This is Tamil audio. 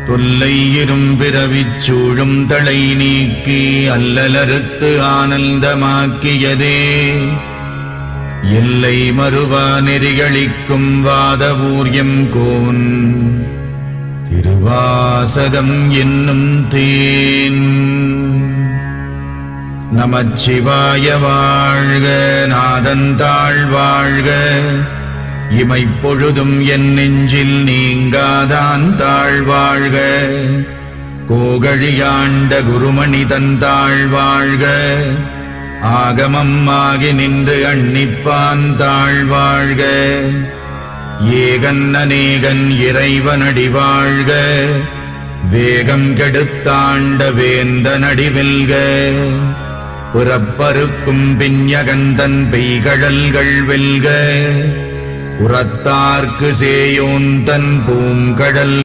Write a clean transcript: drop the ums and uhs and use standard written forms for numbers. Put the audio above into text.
தொல்லை இரும்பிறவிச் சூழும் தளை நீக்கி அல்லலறுத்து ஆனந்தமாக்கியதே எல்லை மறுவா நெறிகளிக்கும் வாதவூர்யம் கோன் திருவாசகம் என்னும் தேன். நமச்சிவாய வாழ்க, நாதந்தாள் வாழ்க, இமைப்பொழுதும் என் நெஞ்சில் நீங்காதான் தாழ்வாழ்க. கோகழியாண்ட குருமணி தந்தாள் வாழ்க, ஆகமம் ஆகி நின்று அன்னிப்பான் தாழ்வாழ்க. ஏகன் அநேகன் இறைவனடி வாழ்க, வேகம் கெடுத்தாண்ட வேந்தனடி வெல்க. புறப்பருக்கும் பிஞகந்தன் பெய்கடல்கள் வெல்க, உரத்தார்க்கு சேயோன் தன் பூங்கடல்